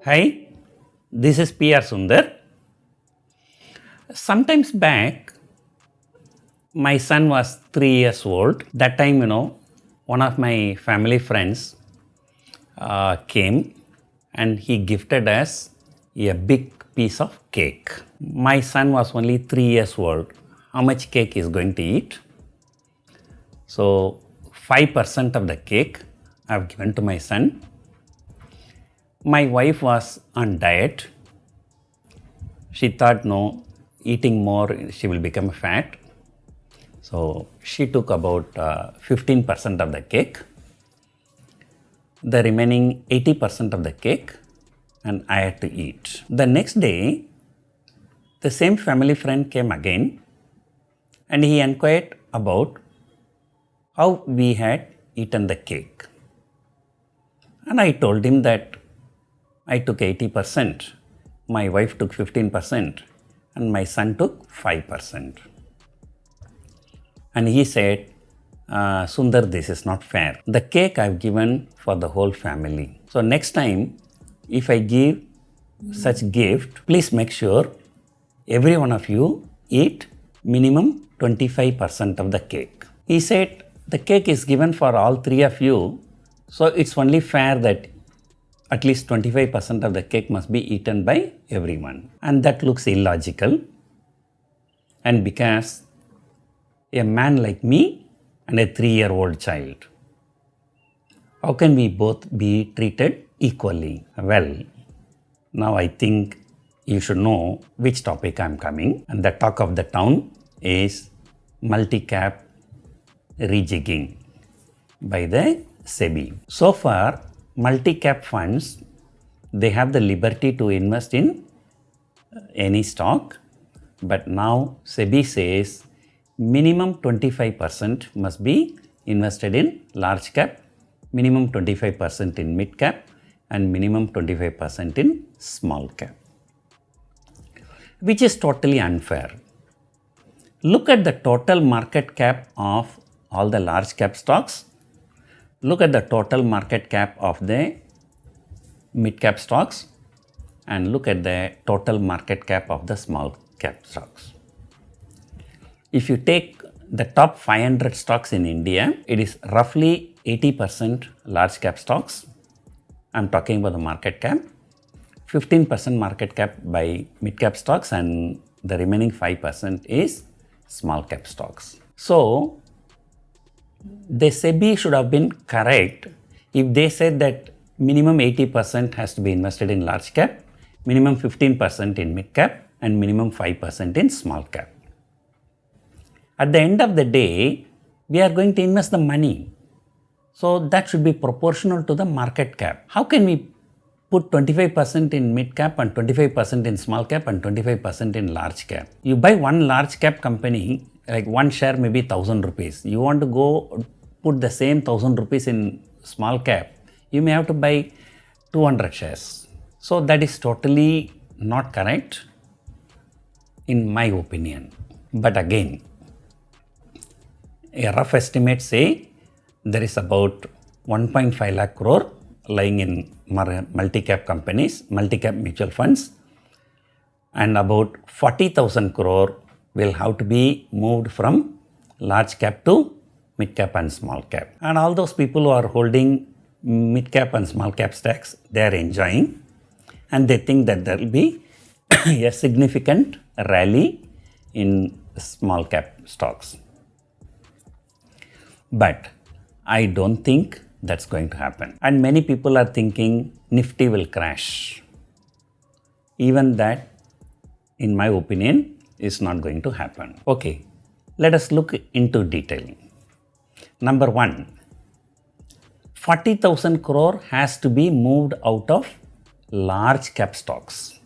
Hi, this is PR Sundar. Sometimes back, my son was 3 years old. That time, one of my family friends came and he gifted us a big piece of cake. My son was only 3 years old. How much cake is going to eat? So, 5% of the cake I have given to my son. My wife was on diet. She thought, no, eating more, she will become fat. So she took about 15% of the cake. The remaining 80% of the cake, and I had to eat. The next day, the same family friend came again and he inquired about how we had eaten the cake. And I told him that I took 80%, my wife took 15%, and my son took 5%. And he said, Sundar, this is not fair. The cake I've given for the whole family. So next time, if I give such gift, please make sure every one of you eat minimum 25% of the cake. He said, the cake is given for all three of you, so it's only fair that at least 25% of the cake must be eaten by everyone. And that looks illogical. And because a man like me and a 3-year-old child, how can we both be treated equally? Well, now I think you should know which topic I'm coming. And the talk of the town is multicap rejigging by the SEBI. So far, multi-cap funds, they have the liberty to invest in any stock, but now SEBI says minimum 25% must be invested in large cap, minimum 25% in mid cap, and minimum 25% in small cap, which is totally unfair. Look at the total market cap of all the large cap stocks. Look at the total market cap of the mid-cap stocks and look at the total market cap of the small cap stocks. If you take the top 500 stocks in India, it is roughly 80% large cap stocks. I'm talking about the market cap. 15% market cap by mid-cap stocks and the remaining 5% is small cap stocks. So, the SEBI should have been correct if they said that minimum 80% has to be invested in large cap, minimum 15% in mid cap, and minimum 5% in small cap. At the end of the day, we are going to invest the money. So that should be proportional to the market cap. How can we put 25% in mid cap and 25% in small cap and 25% in large cap? You buy one large cap company, like one share may be 1,000 rupees. You want to go put the same 1,000 rupees in small cap, you may have to buy 200 shares. So that is totally not correct in my opinion. But again, a rough estimate say there is about 1.5 lakh crore lying in multi-cap companies, multi-cap mutual funds, and about 40,000 crore will have to be moved from large cap to mid cap and small cap. And all those people who are holding mid cap and small cap stocks, they are enjoying and they think that there will be a significant rally in small cap stocks. But I don't think that's going to happen. And many people are thinking Nifty will crash. Even that, in my opinion, is not going to happen. Okay, let us look into detail. Number one, 40,000 crore has to be moved out of large cap stocks.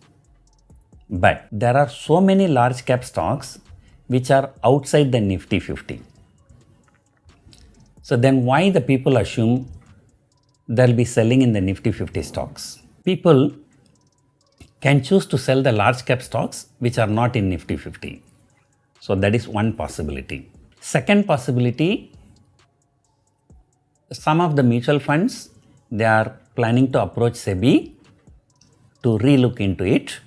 But there are so many large cap stocks which are outside the Nifty 50. So then why the people assume they'll be selling in the Nifty 50 stocks? People can choose to sell the large cap stocks which are not in Nifty 50. So that is one possibility. Second possibility, some of the mutual funds, they are planning to approach SEBI to relook into it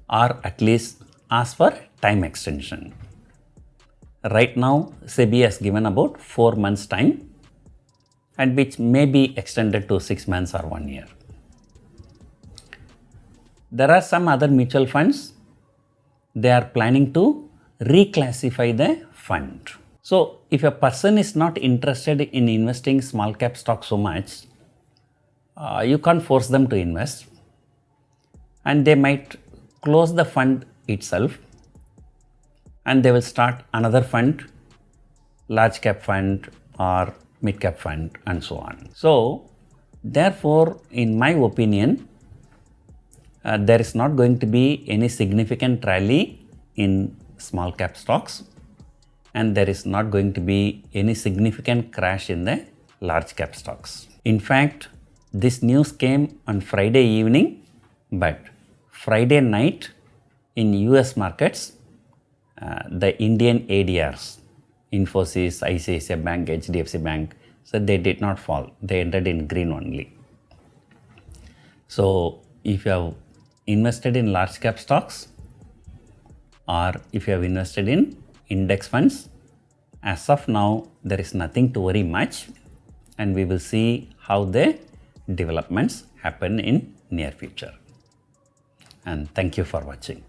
or at least ask for time extension. Right now, SEBI has given about 4 months time, and which may be extended to 6 months or 1 year. There are some other mutual funds, they are planning to reclassify the fund. So, if a person is not interested in investing small cap stocks so much, you can't force them to invest, and they might close the fund itself and they will start another fund, large cap fund or mid cap fund and so on. So, therefore, in my opinion, there is not going to be any significant rally in small cap stocks, and there is not going to be any significant crash in the large cap stocks. In fact, this news came on Friday evening, but Friday night in US markets, the Indian ADRs, Infosys, ICICI Bank, HDFC Bank, so they did not fall. They ended in green only. So, if you have invested in large cap stocks or if you have invested in index funds, as of now, there is nothing to worry much, and we will see how the developments happen in near future. And thank you for watching.